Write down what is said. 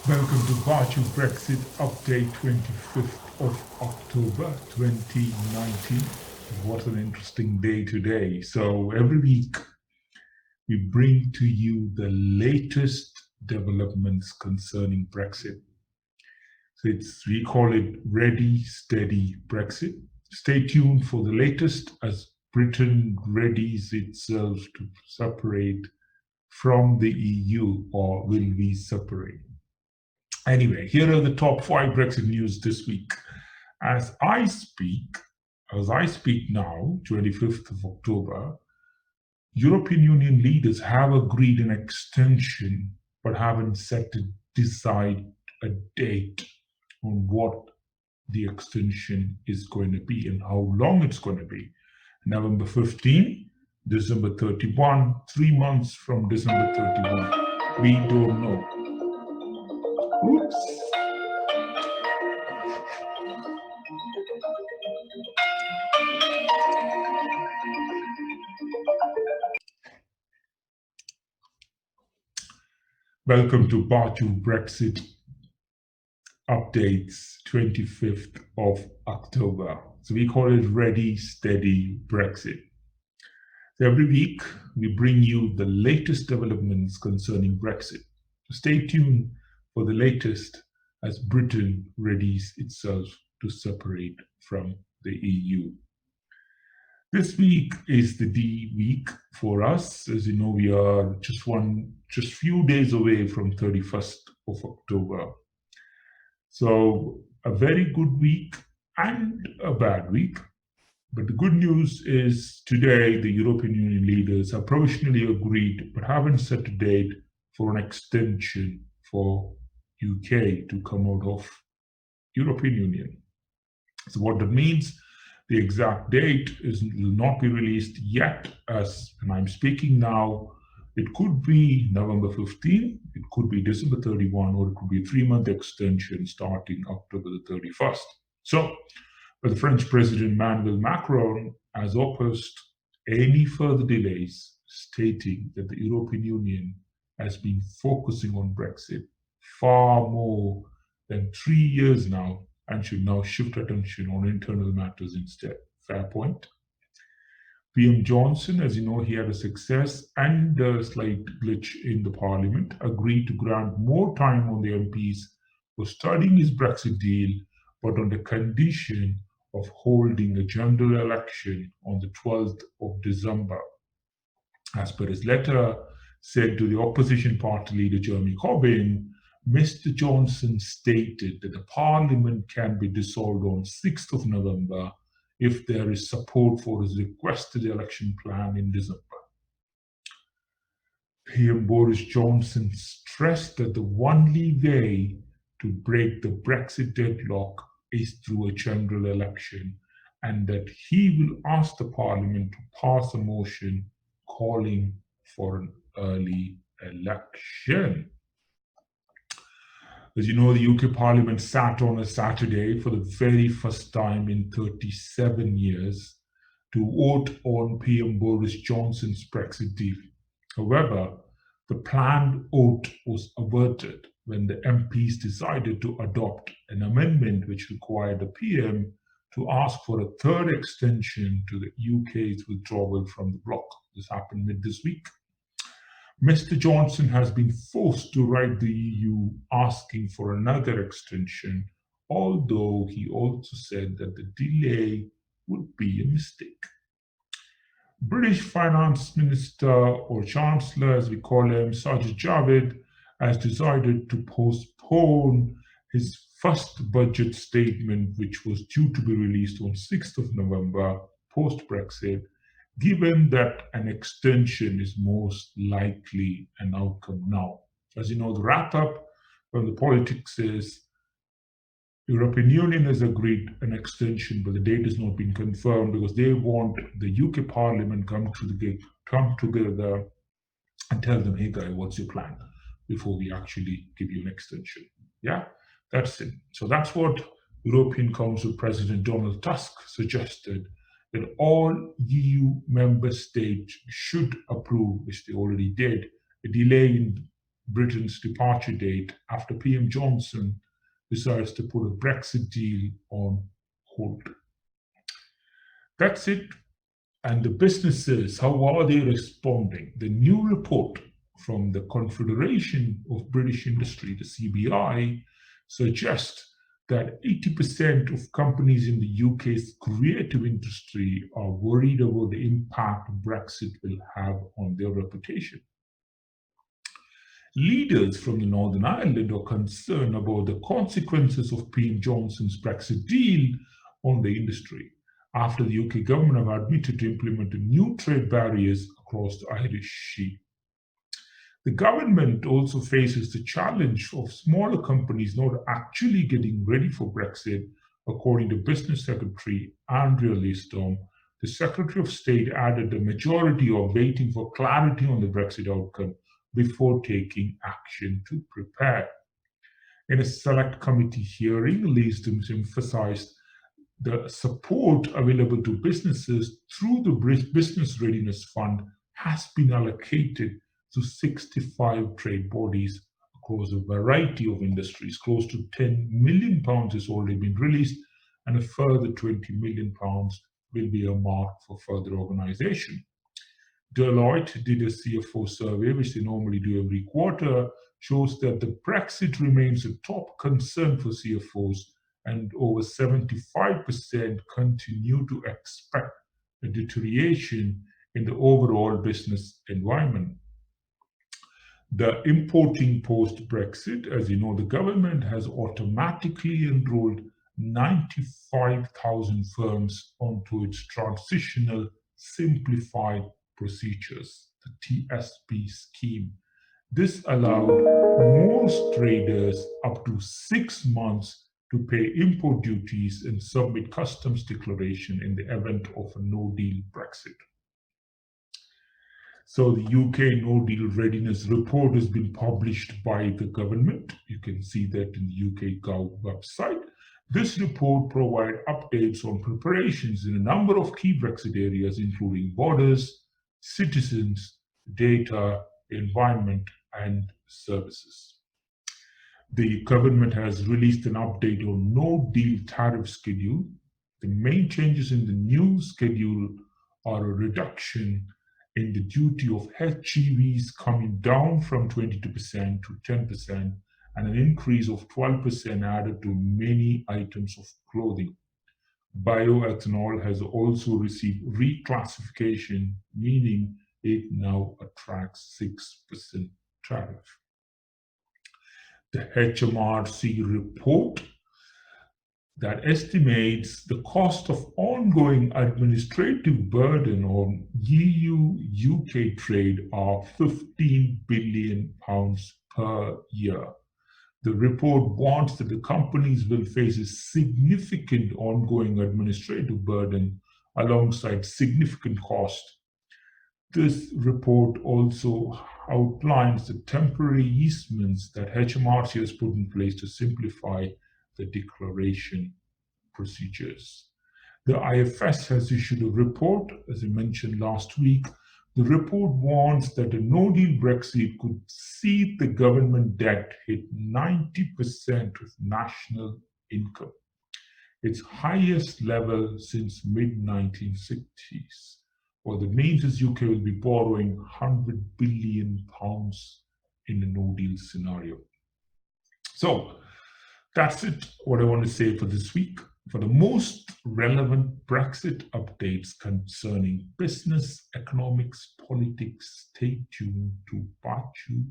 Welcome to Baachu Brexit Update 25th of October 2019. What an interesting day today. So every week we bring to you the latest developments concerning Brexit. So we call it Ready, Steady Brexit. Stay tuned for the latest as Britain readies itself to separate from the EU, or will we separate? Anyway, here are the top 5 Brexit news this week. As I speak now, 25th of October, European Union leaders have agreed an extension but haven't set to decide a date on what the extension is going to be and how long it's going to be. November 15, December 31, 3 months from December 31. We don't know. Oops. Welcome to Baachu Brexit Updates 25th of October. So we call it Ready, Steady Brexit. So every week we bring you the latest developments concerning Brexit. So stay tuned for the latest as Britain readies itself to separate from the EU. This week is the D week for us. As you know, we are just few days away from 31st of October. So a very good week and a bad week. But the good news is today the European Union leaders have provisionally agreed but haven't set a date for an extension for UK to come out of European Union. So what that means, the exact date will not be released yet, as when I'm speaking now. It could be November 15, it could be December 31, or it could be a 3-month extension starting October the 31st. So, but the French President Emmanuel Macron has opposed any further delays, stating that the European Union has been focusing on Brexit far more than 3 years now and should now shift attention on internal matters instead. Fair point. PM Johnson, as you know, he had a success and a slight glitch in the parliament, agreed to grant more time on the MPs for studying his Brexit deal, but on the condition of holding a general election on the 12th of December. As per his letter sent to the opposition party leader Jeremy Corbyn, Mr. Johnson stated that the parliament can be dissolved on 6th of November if there is support for his requested election plan in December. PM Boris Johnson stressed that the only way to break the Brexit deadlock is through a general election, and that he will ask the parliament to pass a motion calling for an early election. As you know, the UK Parliament sat on a Saturday for the very first time in 37 years to vote on PM Boris Johnson's Brexit deal. However, the planned vote was averted when the MPs decided to adopt an amendment which required the PM to ask for a third extension to the UK's withdrawal from the bloc. This happened mid this week. Mr. Johnson has been forced to write the EU asking for another extension, although he also said that the delay would be a mistake. British Finance Minister, or Chancellor as we call him, Sajid Javid, has decided to postpone his first budget statement, which was due to be released on 6th of November post-Brexit, given that an extension is most likely an outcome now. As you know, the wrap-up from the politics is European Union has agreed an extension, but the date has not been confirmed because they want the UK Parliament come together and tell them, hey guys, what's your plan, before we actually give you an extension. Yeah, that's it. So that's what European Council President Donald Tusk suggested, that all EU member states should approve, which they already did, a delay in Britain's departure date after PM Johnson decides to put a Brexit deal on hold. That's it. And the businesses, how are they responding? The new report from the Confederation of British Industry, the CBI, suggests that 80% of companies in the UK's creative industry are worried about the impact Brexit will have on their reputation. Leaders from the Northern Ireland are concerned about the consequences of PM Johnson's Brexit deal on the industry, after the UK government have admitted to implement new trade barriers across the Irish Sea. The government also faces the challenge of smaller companies not actually getting ready for Brexit, according to Business Secretary Andrea Leistom. The Secretary of State added the majority are waiting for clarity on the Brexit outcome before taking action to prepare. In a select committee hearing, Leistom emphasized the support available to businesses through the Business Readiness Fund has been allocated to 65 trade bodies across a variety of industries. Close to £10 million has already been released, and a further £20 million will be earmarked for further organisation. Deloitte did a CFO survey, which they normally do every quarter, shows that the Brexit remains a top concern for CFOs, and over 75% continue to expect a deterioration in the overall business environment. The importing post-Brexit, as you know, the government has automatically enrolled 95,000 firms onto its transitional simplified procedures, the TSP scheme. This allowed most traders up to 6 months to pay import duties and submit customs declaration in the event of a no-deal Brexit. So the UK no-deal readiness report has been published by the government. You can see that in the UK Gov website. This report provides updates on preparations in a number of key Brexit areas, including borders, citizens, data, environment, and services. The government has released an update on no-deal tariff schedule. The main changes in the new schedule are a reduction in the duty of HGVs coming down from 22% to 10%, and an increase of 12% added to many items of clothing. Bioethanol has also received reclassification, meaning it now attracts 6% tariff. The HMRC report that estimates the cost of ongoing administrative burden on EU-UK trade are £15 billion per year. The report warns that the companies will face a significant ongoing administrative burden alongside significant cost. This report also outlines the temporary easements that HMRC has put in place to simplify the declaration procedures. The IFS has issued a report, as I mentioned last week. The report warns that a no-deal Brexit could see the government debt hit 90% of national income, its highest level since mid-1960s. What it means is UK will be borrowing £100 billion in a no-deal scenario. So that's it, what I want to say for this week. For the most relevant Brexit updates concerning business, economics, politics, stay tuned to Baachu